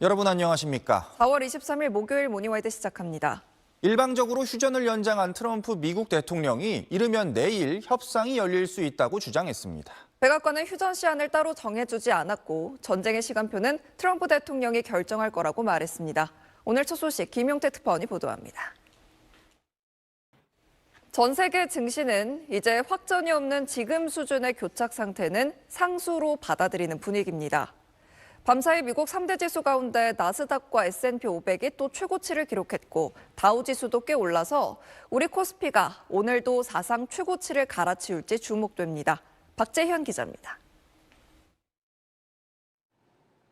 여러분 안녕하십니까? 4월 23일 목요일 모닝와이드 시작합니다. 일방적으로 휴전을 연장한 트럼프 미국 대통령이 이르면 내일 협상이 열릴 수 있다고 주장했습니다. 백악관은 휴전 시한을 따로 정해주지 않았고 전쟁의 시간표는 트럼프 대통령이 결정할 거라고 말했습니다. 오늘 첫 소식 김용태 특파원이 보도합니다. 전 세계 증시는 이제 확전이 없는 지금 수준의 교착 상태는 상수로 받아들이는 분위기입니다. 밤사이 미국 3대 지수 가운데 나스닥과 S&P 500이 또 최고치를 기록했고 다우지수도 꽤 올라서 우리 코스피가 오늘도 사상 최고치를 갈아치울지 주목됩니다. 박재현 기자입니다.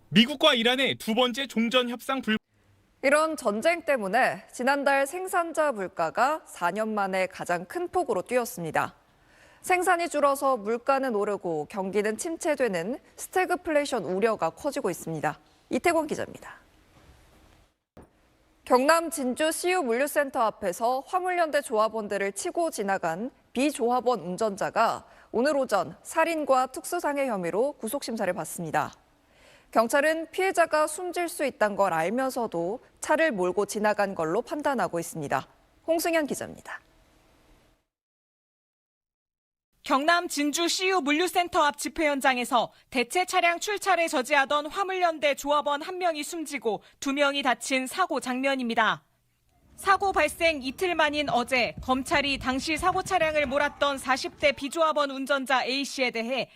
미국과 이란의 두 번째 종전 협상 이런 전쟁 때문에 지난달 생산자 물가가 4년 만에 가장 큰 폭으로 뛰었습니다. 생산이 줄어서 물가는 오르고 경기는 침체되는 스태그플레이션 우려가 커지고 있습니다. 이태권 기자입니다. 경남 진주 CU 물류센터 앞에서 화물연대 조합원들을 치고 지나간 비조합원 운전자가 오늘 오전 살인과 특수상해 혐의로 구속심사를 받습니다. 경찰은 피해자가 숨질 수 있다는 걸 알면서도 차를 몰고 지나간 걸로 판단하고 있습니다. 홍승현 기자입니다. 경남 진주 CU 물류센터 앞 집회 현장에서 대체 차량 출차를 저지하던 화물연대 조합원 1명이 숨지고 2명이 다친 사고 장면입니다. 사고 발생 이틀 만인 어제 검찰이 당시 사고 차량을 몰았던 40대 비조합원 운전자 A씨에 대해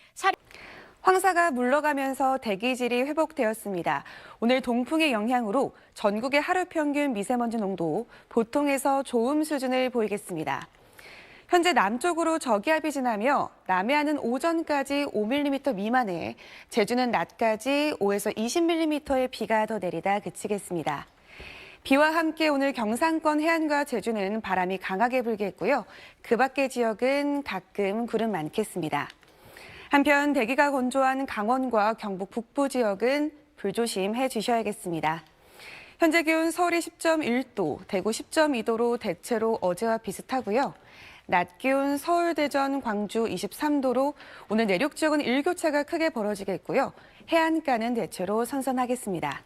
황사가 물러가면서 대기질이 회복되었습니다. 오늘 동풍의 영향으로 전국의 하루 평균 미세먼지 농도 보통에서 좋음 수준을 보이겠습니다. 현재 남쪽으로 저기압이 지나며 남해안은 오전까지 5mm 미만에 제주는 낮까지 5에서 20mm의 비가 더 내리다 그치겠습니다. 비와 함께 오늘 경상권 해안과 제주는 바람이 강하게 불겠고요. 그 밖의 지역은 가끔 구름 많겠습니다. 한편 대기가 건조한 강원과 경북 북부 지역은 불조심해 주셔야겠습니다. 현재 기온 서울이 10.1도, 대구 10.2도로 대체로 어제와 비슷하고요. 낮 기온 서울, 대전, 광주 23도로 오늘 내륙 지역은 일교차가 크게 벌어지겠고요. 해안가는 대체로 선선하겠습니다.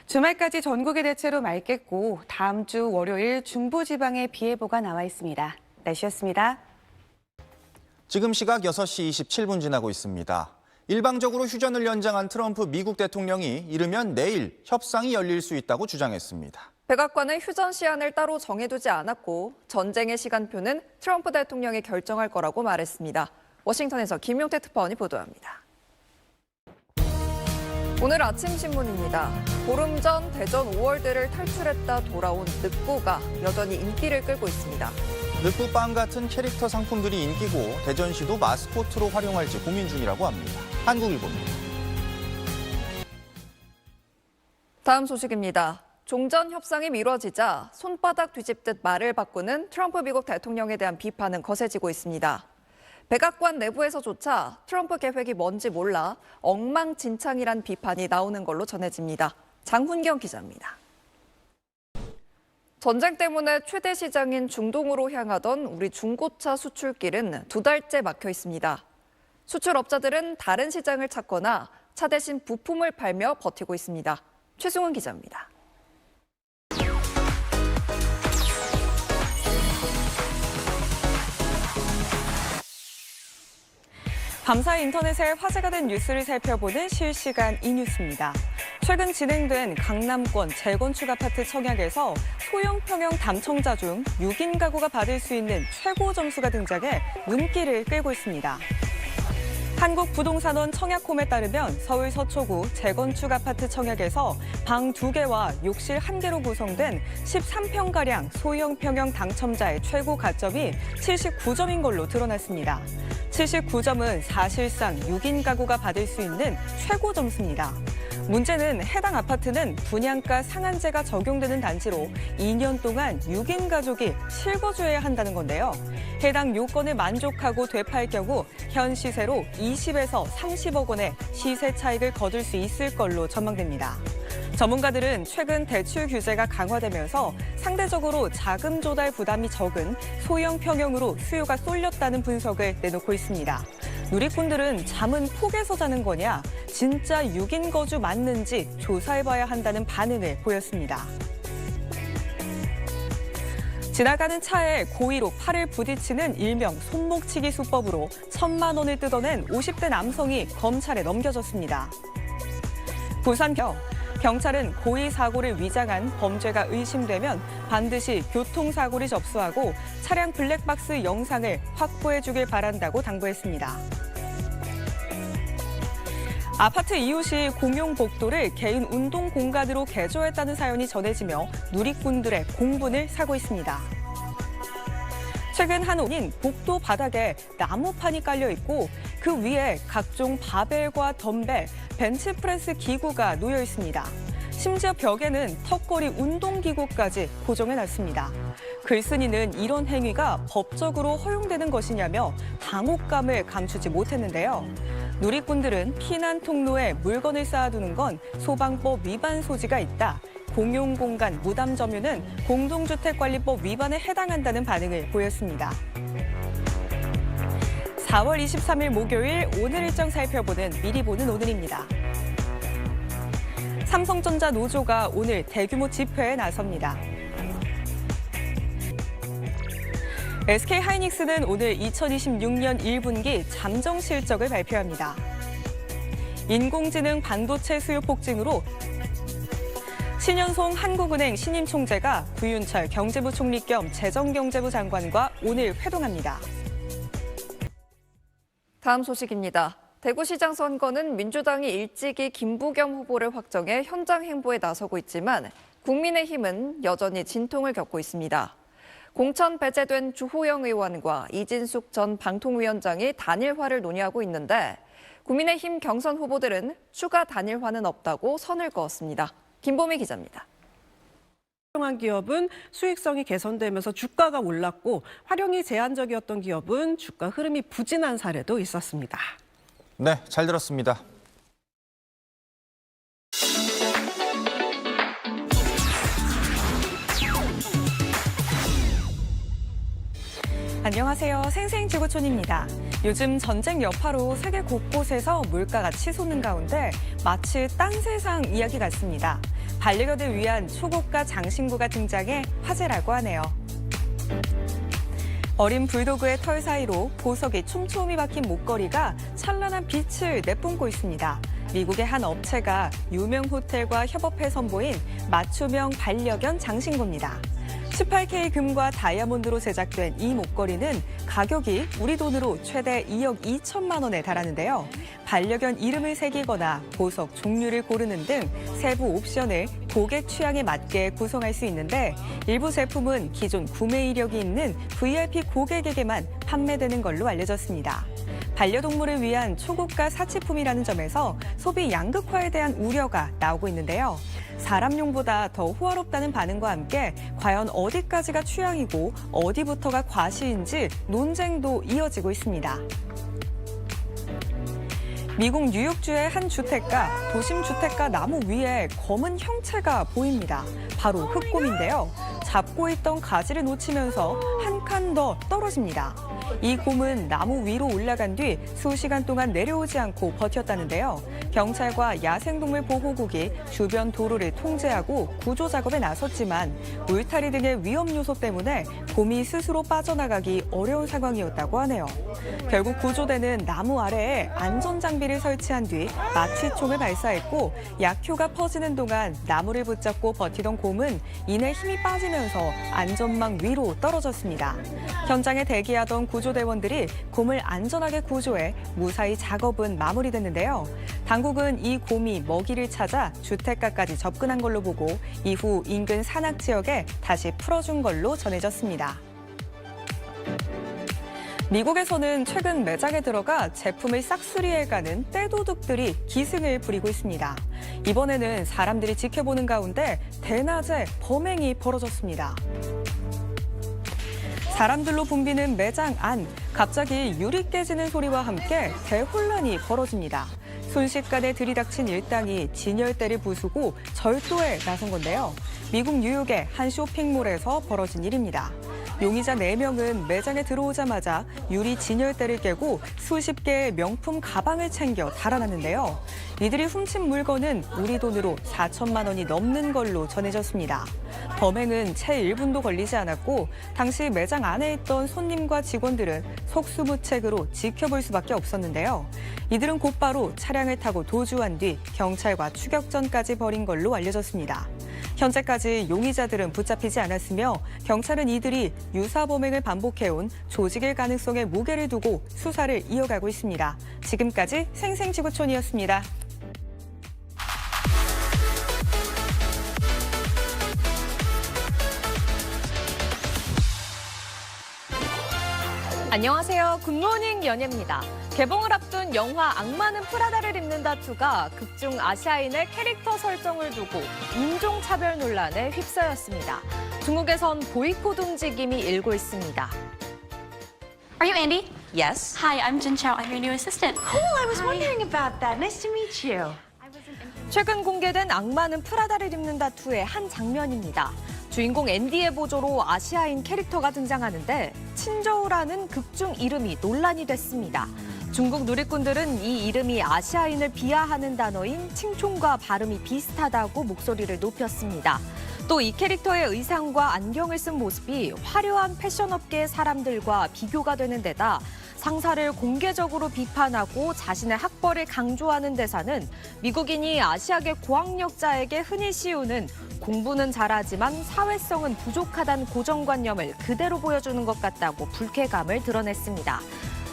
주말까지 전국이 대체로 맑겠고 다음 주 월요일 중부지방에 비 예보가 나와 있습니다. 날씨였습니다. 지금 시각 6시 27분 지나고 있습니다. 일방적으로 휴전을 연장한 트럼프 미국 대통령이 이르면 내일 협상이 열릴 수 있다고 주장했습니다. 백악관은 휴전 시한을 따로 정해두지 않았고 전쟁의 시간표는 트럼프 대통령이 결정할 거라고 말했습니다. 워싱턴에서 김용태 특파원이 보도합니다. 오늘 아침 신문입니다. 보름 전 대전 5월대를 탈출했다 돌아온 늑구가 여전히 인기를 끌고 있습니다. 늑구빵 같은 캐릭터 상품들이 인기고 대전시도 마스코트로 활용할지 고민 중이라고 합니다. 한국일보입니다. 다음 소식입니다. 종전 협상이 미뤄지자 손바닥 뒤집듯 말을 바꾸는 트럼프 미국 대통령에 대한 비판은 거세지고 있습니다. 백악관 내부에서조차 트럼프 계획이 뭔지 몰라 엉망진창이란 비판이 나오는 걸로 전해집니다. 장훈경 기자입니다. 전쟁 때문에 최대 시장인 중동으로 향하던 우리 중고차 수출길은 2달째 막혀 있습니다. 수출업자들은 다른 시장을 찾거나 차 대신 부품을 팔며 버티고 있습니다. 최승훈 기자입니다. 밤사이 인터넷에 화제가 된 뉴스를 살펴보는 실시간 이뉴스입니다. 최근 진행된 강남권 재건축 아파트 청약에서 소형 평형 당첨자 중 6인 가구가 받을 수 있는 최고 점수가 등장해 눈길을 끌고 있습니다. 한국부동산원 청약홈에 따르면 서울 서초구 재건축 아파트 청약에서 방 2개와 욕실 1개로 구성된 13평가량 소형 평형 당첨자의 최고 가점이 79점인 걸로 드러났습니다. 79점은 사실상 6인 가구가 받을 수 있는 최고 점수입니다. 문제는 해당 아파트는 분양가 상한제가 적용되는 단지로 2년 동안 6인 가족이 실거주해야 한다는 건데요. 해당 요건을 만족하고 되팔 경우 현 시세로 20에서 30억 원의 시세 차익을 거둘 수 있을 걸로 전망됩니다. 전문가들은 최근 대출 규제가 강화되면서 상대적으로 자금 조달 부담이 적은 소형 평형으로 수요가 쏠렸다는 분석을 내놓고 있습니다. 누리꾼들은 잠은 폭에서 자는 거냐, 진짜 6인 거주 맞는지 조사해봐야 한다는 반응을 보였습니다. 지나가는 차에 고의로 팔을 부딪히는 일명 손목치기 수법으로 1,000만 원을 뜯어낸 50대 남성이 검찰에 넘겨졌습니다. 부산 경찰은 고의 사고를 위장한 범죄가 의심되면 반드시 교통사고를 접수하고 차량 블랙박스 영상을 확보해 주길 바란다고 당부했습니다. 아파트 이웃이 공용 복도를 개인 운동 공간으로 개조했다는 사연이 전해지며 누리꾼들의 공분을 사고 있습니다. 최근 한 호인 복도 바닥에 나무판이 깔려 있고 그 위에 각종 바벨과 덤벨, 벤치프레스 기구가 놓여 있습니다. 심지어 벽에는 턱걸이 운동기구까지 고정해놨습니다. 글쓴이는 이런 행위가 법적으로 허용되는 것이냐며 당혹감을 감추지 못했는데요. 누리꾼들은 피난 통로에 물건을 쌓아두는 건 소방법 위반 소지가 있다. 공용공간 무담 점유는 공동주택관리법 위반에 해당한다는 반응을 보였습니다. 4월 23일 목요일 오늘 일정 살펴보는 미리 보는 오늘입니다. 삼성전자 노조가 오늘 대규모 집회에 나섭니다. SK하이닉스는 오늘 2026년 1분기 잠정 실적을 발표합니다. 인공지능 반도체 수요 폭증으로 신현송 한국은행 신임 총재가 구윤철 경제부총리 겸 재정경제부 장관과 오늘 회동합니다. 다음 소식입니다. 대구시장 선거는 민주당이 일찍이 김부겸 후보를 확정해 현장 행보에 나서고 있지만 국민의힘은 여전히 진통을 겪고 있습니다. 공천 배제된 주호영 의원과 이진숙 전 방통위원장이 단일화를 논의하고 있는데 국민의힘 경선 후보들은 추가 단일화는 없다고 선을 그었습니다. 김보미 기자입니다. 활용한 기업은 수익성이 개선되면서 주가가 올랐고 활용이 제한적이었던 기업은 주가 흐름이 부진한 사례도 있었습니다. 네, 잘 들었습니다. 안녕하세요. 생생지구촌입니다. 요즘 전쟁 여파로 세계 곳곳에서 물가가 치솟는 가운데 마치 딴 세상 이야기 같습니다. 반려견을 위한 초고가 장신구가 등장해 화제라고 하네요. 어린 불도그의 털 사이로 보석이 촘촘히 박힌 목걸이가 찬란한 빛을 내뿜고 있습니다. 미국의 한 업체가 유명 호텔과 협업해 선보인 맞춤형 반려견 장신구입니다. 18K 금과 다이아몬드로 제작된 이 목걸이는 가격이 우리 돈으로 최대 2억 2천만 원에 달하는데요. 반려견 이름을 새기거나 보석 종류를 고르는 등 세부 옵션을 고객 취향에 맞게 구성할 수 있는데 일부 제품은 기존 구매 이력이 있는 VIP 고객에게만 판매되는 걸로 알려졌습니다. 반려동물을 위한 초고가 사치품이라는 점에서 소비 양극화에 대한 우려가 나오고 있는데요. 사람용보다 더 호화롭다는 반응과 함께 과연 어디까지가 취향이고 어디부터가 과시인지 논쟁도 이어지고 있습니다. 미국 뉴욕주의 한 주택가, 도심 주택가 나무 위에 검은 형체가 보입니다. 바로 흑곰인데요. 잡고 있던 가지를 놓치면서 한 칸 더 떨어집니다. 이 곰은 나무 위로 올라간 뒤 수시간 동안 내려오지 않고 버텼다는데요. 경찰과 야생동물 보호국이 주변 도로를 통제하고 구조 작업에 나섰지만 울타리 등의 위험 요소 때문에 곰이 스스로 빠져나가기 어려운 상황이었다고 하네요. 결국 구조대는 나무 아래에 안전장비를 설치한 뒤 마취총을 발사했고 약효가 퍼지는 동안 나무를 붙잡고 버티던 곰은 이내 힘이 빠지면서 안전망 위로 떨어졌습니다. 현장에 대기하던 구조대원들이 곰을 안전하게 구조해 무사히 작업은 마무리됐는데요. 당국은 이 곰이 먹이를 찾아 주택가까지 접근한 걸로 보고 이후 인근 산악 지역에 다시 풀어준 걸로 전해졌습니다. 미국에서는 최근 매장에 들어가 제품을 싹쓸이해가는 떼도둑들이 기승을 부리고 있습니다. 이번에는 사람들이 지켜보는 가운데 대낮에 범행이 벌어졌습니다. 사람들로 붐비는 매장 안, 갑자기 유리 깨지는 소리와 함께 대혼란이 벌어집니다. 순식간에 들이닥친 일당이 진열대를 부수고 절도에 나선 건데요. 미국 뉴욕의 한 쇼핑몰에서 벌어진 일입니다. 용의자 4명은 매장에 들어오자마자 유리 진열대를 깨고 수십 개의 명품 가방을 챙겨 달아났는데요. 이들이 훔친 물건은 우리 돈으로 4천만 원이 넘는 걸로 전해졌습니다. 범행은 채 1분도 걸리지 않았고 당시 매장 안에 있던 손님과 직원들은 속수무책으로 지켜볼 수밖에 없었는데요. 이들은 곧바로 차량을 타고 도주한 뒤 경찰과 추격전까지 벌인 걸로 알려졌습니다. 현재까지 용의자들은 붙잡히지 않았으며 경찰은 이들이 유사 범행을 반복해온 조직일 가능성에 무게를 두고 수사를 이어가고 있습니다. 지금까지 생생지구촌이었습니다. 안녕하세요. 굿모닝 연예입니다. 개봉을 앞둔 영화 악마는 프라다를 입는다 2가 극중 아시아인의 캐릭터 설정을 두고 인종차별 논란에 휩싸였습니다. 중국에선 보이콧 움직임이 일고 있습니다. Are you Andy? Yes. Hi, I'm Jin Chao. I'm your new assistant. Oh, I was wondering about that. Nice to meet you. 최근 공개된 악마는 프라다를 입는다 2의 한 장면입니다. 주인공 앤디의 보조로 아시아인 캐릭터가 등장하는데 친저우라는 극중 이름이 논란이 됐습니다. 중국 누리꾼들은 이 이름이 아시아인을 비하하는 단어인 칭총과 발음이 비슷하다고 목소리를 높였습니다. 또 이 캐릭터의 의상과 안경을 쓴 모습이 화려한 패션업계의 사람들과 비교가 되는 데다 상사를 공개적으로 비판하고 자신의 학벌을 강조하는 대사는 미국인이 아시아계 고학력자에게 흔히 씌우는 공부는 잘하지만 사회성은 부족하다는 고정관념을 그대로 보여주는 것 같다고 불쾌감을 드러냈습니다.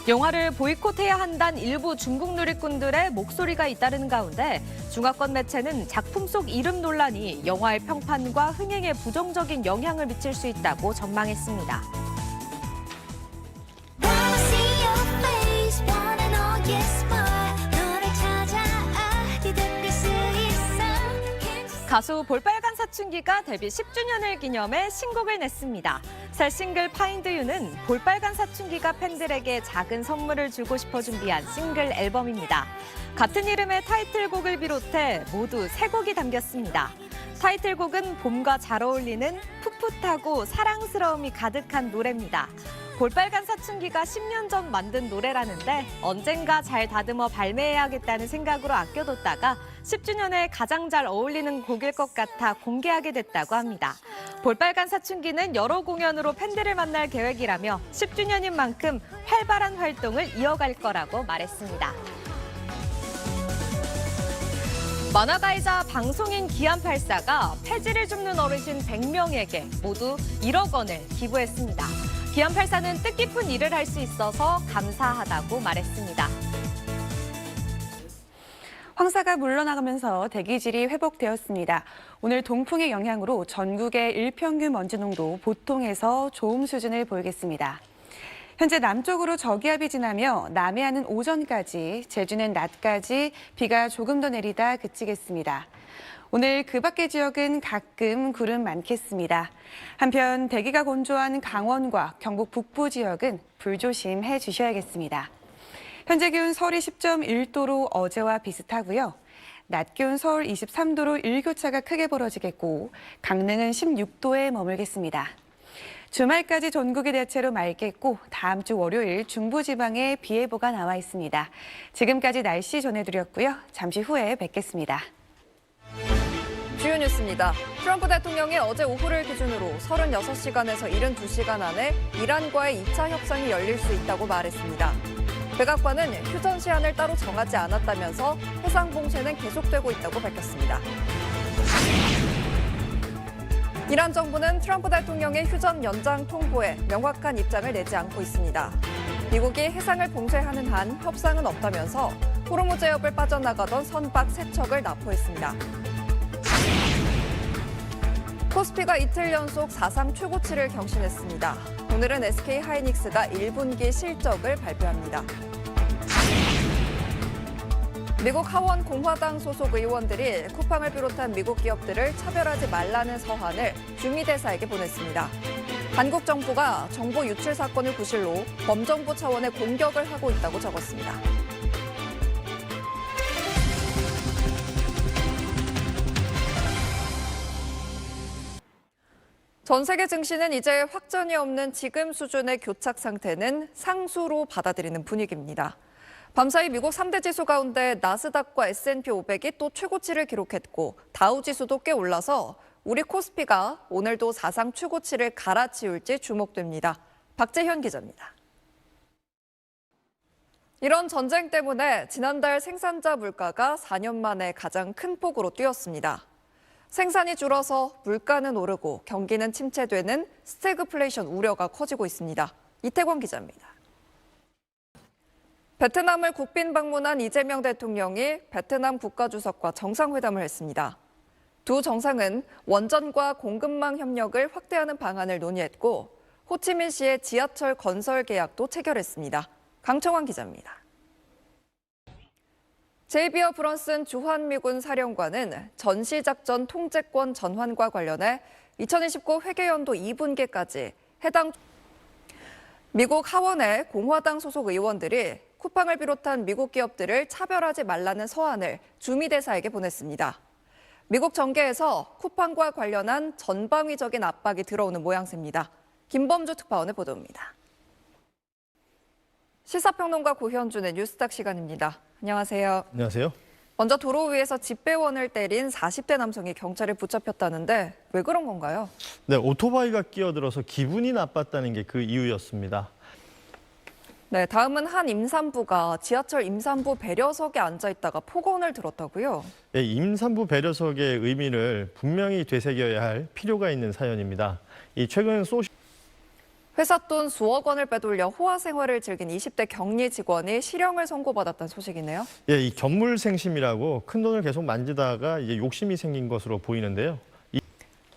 영화를 보이콧해야 한다는 일부 중국 누리꾼들의 목소리가 잇따르는 가운데 중화권 매체는 작품 속 이름 논란이 영화의 평판과 흥행에 부정적인 영향을 미칠 수 있다고 전망했습니다. 가수 볼빨간 사춘기가 데뷔 10주년을 기념해 신곡을 냈습니다. 새 싱글 파인드 유는 볼빨간 사춘기가 팬들에게 작은 선물을 주고 싶어 준비한 싱글 앨범입니다. 같은 이름의 타이틀곡을 비롯해 모두 3곡이 담겼습니다. 타이틀곡은 봄과 잘 어울리는 풋풋하고 사랑스러움이 가득한 노래입니다. 볼빨간 사춘기가 10년 전 만든 노래라는데 언젠가 잘 다듬어 발매해야겠다는 생각으로 아껴뒀다가 10주년에 가장 잘 어울리는 곡일 것 같아 공개하게 됐다고 합니다. 볼빨간 사춘기는 여러 공연으로 팬들을 만날 계획이라며 10주년인 만큼 활발한 활동을 이어갈 거라고 말했습니다. 만화가이자 방송인 기안84가 폐지를 줍는 어르신 100명에게 모두 1억 원을 기부했습니다. 기안84는 뜻깊은 일을 할 수 있어서 감사하다고 말했습니다. 황사가 물러나가면서 대기질이 회복되었습니다. 오늘 동풍의 영향으로 전국의 일평균 먼지 농도 보통에서 좋음 수준을 보이겠습니다. 현재 남쪽으로 저기압이 지나며 남해안은 오전까지, 제주는 낮까지 비가 조금 더 내리다 그치겠습니다. 오늘 그 밖의 지역은 가끔 구름 많겠습니다. 한편 대기가 건조한 강원과 경북 북부 지역은 불조심해 주셔야겠습니다. 현재 기온 서울이 10.1도로 어제와 비슷하고요. 낮 기온 서울 23도로 일교차가 크게 벌어지겠고 강릉은 16도에 머물겠습니다. 주말까지 전국이 대체로 맑겠고 다음 주 월요일 중부지방에 비 예보가 나와 있습니다. 지금까지 날씨 전해드렸고요. 잠시 후에 뵙겠습니다. 주요 뉴스입니다. 트럼프 대통령이 어제 오후를 기준으로 36시간에서 72시간 안에 이란과의 2차 협상이 열릴 수 있다고 말했습니다. 백악관은 휴전 시한을 따로 정하지 않았다면서 해상 봉쇄는 계속되고 있다고 밝혔습니다. 이란 정부는 트럼프 대통령의 휴전 연장 통보에 명확한 입장을 내지 않고 있습니다. 미국이 해상을 봉쇄하는 한 협상은 없다면서 호르무즈 해협을 빠져나가던 선박 3척을 납포했습니다. 코스피가 이틀 연속 사상 최고치를 경신했습니다. 오늘은 SK 하이닉스가 1분기 실적을 발표합니다. 미국 하원 공화당 소속 의원들이 쿠팡을 비롯한 미국 기업들을 차별하지 말라는 서한을 주미 대사에게 보냈습니다. 한국 정부가 정보 유출 사건을 구실로 범정부 차원의 공격을 하고 있다고 적었습니다. 전 세계 증시는 이제 확전이 없는 지금 수준의 교착 상태는 상수로 받아들이는 분위기입니다. 밤사이 미국 3대 지수 가운데 나스닥과 S&P 500이 또 최고치를 기록했고 다우 지수도 꽤 올라서 우리 코스피가 오늘도 사상 최고치를 갈아치울지 주목됩니다. 박재현 기자입니다. 이런 전쟁 때문에 지난달 생산자 물가가 4년 만에 가장 큰 폭으로 뛰었습니다. 생산이 줄어서 물가는 오르고 경기는 침체되는 스태그플레이션 우려가 커지고 있습니다. 이태권 기자입니다. 베트남을 국빈 방문한 이재명 대통령이 베트남 국가주석과 정상회담을 했습니다. 두 정상은 원전과 공급망 협력을 확대하는 방안을 논의했고 호치민시의 지하철 건설 계약도 체결했습니다. 강청환 기자입니다. 제이비어 브런슨 주한미군 사령관은 전시작전 통제권 전환과 관련해 2029 회계연도 2분기까지 해당 미국 하원의 공화당 소속 의원들이 쿠팡을 비롯한 미국 기업들을 차별하지 말라는 서한을 주미대사에게 보냈습니다. 미국 정계에서 쿠팡과 관련한 전방위적인 압박이 들어오는 모양새입니다. 김범주 특파원의 보도입니다. 시사평론가 고현준의 뉴스닥 시간입니다. 안녕하세요. 안녕하세요. 먼저 도로 위에서 집배원을 때린 40대 남성이 경찰에 붙잡혔다는데 왜 그런 건가요? 네, 오토바이가 끼어들어서 기분이 나빴다는 게 그 이유였습니다. 네, 다음은 한 임산부가 지하철 임산부 배려석에 앉아 있다가 폭언을 들었다고요? 네, 임산부 배려석의 의미를 분명히 되새겨야 할 필요가 있는 사연입니다. 최근 회사 돈 수억 원을 빼돌려 호화 생활을 즐긴 20대 격리 직원이 실형을 선고받았다는 소식이네요. 예, 이 견물생심이라고 큰 돈을 계속 만지다가 이제 욕심이 생긴 것으로 보이는데요.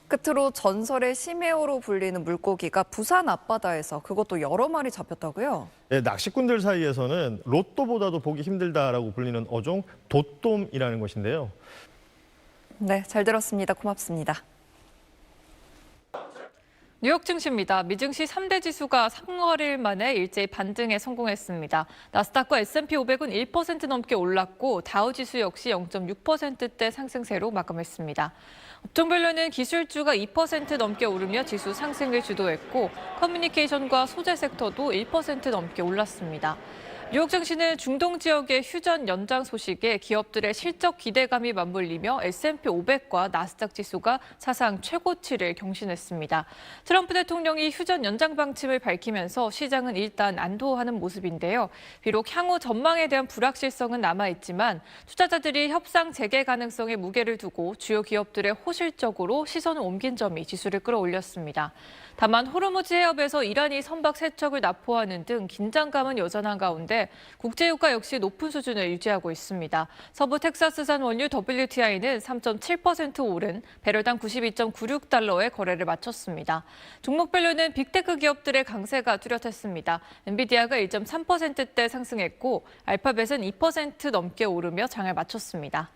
끝으로 전설의 심해어로 불리는 물고기가 부산 앞바다에서 그것도 여러 마리 잡혔다고요? 예, 낚시꾼들 사이에서는 로또보다도 보기 힘들다라고 불리는 어종 돛돔이라는 것인데요. 네, 잘 들었습니다. 고맙습니다. 뉴욕 증시입니다. 미증시 3대 지수가 3월일 만에 일제히 반등에 성공했습니다. 나스닥과 S&P 500은 1% 넘게 올랐고 다우 지수 역시 0.6%대 상승세로 마감했습니다. 업종별로는 기술주가 2% 넘게 오르며 지수 상승을 주도했고 커뮤니케이션과 소재 섹터도 1% 넘게 올랐습니다. 뉴욕 증시는 중동 지역의 휴전 연장 소식에 기업들의 실적 기대감이 맞물리며 S&P 500과 나스닥 지수가 사상 최고치를 경신했습니다. 트럼프 대통령이 휴전 연장 방침을 밝히면서 시장은 일단 안도하는 모습인데요. 비록 향후 전망에 대한 불확실성은 남아있지만 투자자들이 협상 재개 가능성에 무게를 두고 주요 기업들의 호실적으로 시선을 옮긴 점이 지수를 끌어올렸습니다. 다만 호르무즈 해협에서 이란이 선박 세척을 납포하는 등 긴장감은 여전한 가운데 국제유가 역시 높은 수준을 유지하고 있습니다. 서부 텍사스산 원유 WTI는 3.7% 오른 배럴당 92.96달러에 거래를 마쳤습니다. 종목별로는 빅테크 기업들의 강세가 뚜렷했습니다. 엔비디아가 1.3%대 상승했고 알파벳은 2% 넘게 오르며 장을 마쳤습니다.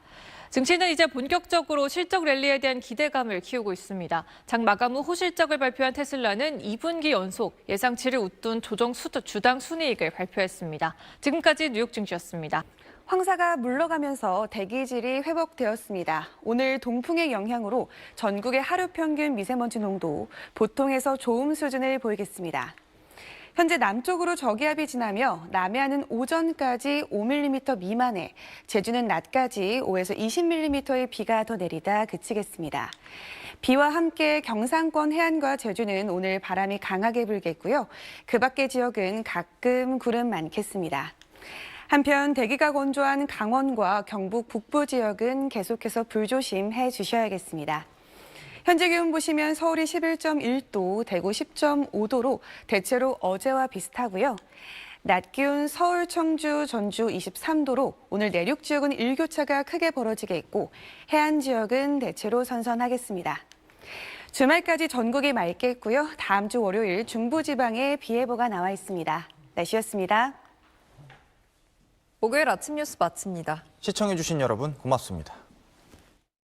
증시는 이제 본격적으로 실적 랠리에 대한 기대감을 키우고 있습니다. 장 마감 후 호실적을 발표한 테슬라는 2분기 연속 예상치를 웃돈 조정 주당 순이익을 발표했습니다. 지금까지 뉴욕 증시였습니다. 황사가 물러가면서 대기질이 회복되었습니다. 오늘 동풍의 영향으로 전국의 하루 평균 미세먼지 농도 보통에서 좋음 수준을 보이겠습니다. 현재 남쪽으로 저기압이 지나며 남해안은 오전까지 5mm 미만에, 제주는 낮까지 5에서 20mm의 비가 더 내리다 그치겠습니다. 비와 함께 경상권 해안과 제주는 오늘 바람이 강하게 불겠고요. 그 밖의 지역은 가끔 구름 많겠습니다. 한편 대기가 건조한 강원과 경북 북부 지역은 계속해서 불조심해 주셔야겠습니다. 현재 기온 보시면 서울이 11.1도, 대구 10.5도로 대체로 어제와 비슷하고요. 낮 기온 서울, 청주, 전주 23도로 오늘 내륙 지역은 일교차가 크게 벌어지겠고 해안 지역은 대체로 선선하겠습니다. 주말까지 전국이 맑겠고요. 다음 주 월요일 중부지방에 비 예보가 나와 있습니다. 날씨였습니다. 목요일 아침 뉴스 마칩니다. 시청해주신 여러분 고맙습니다.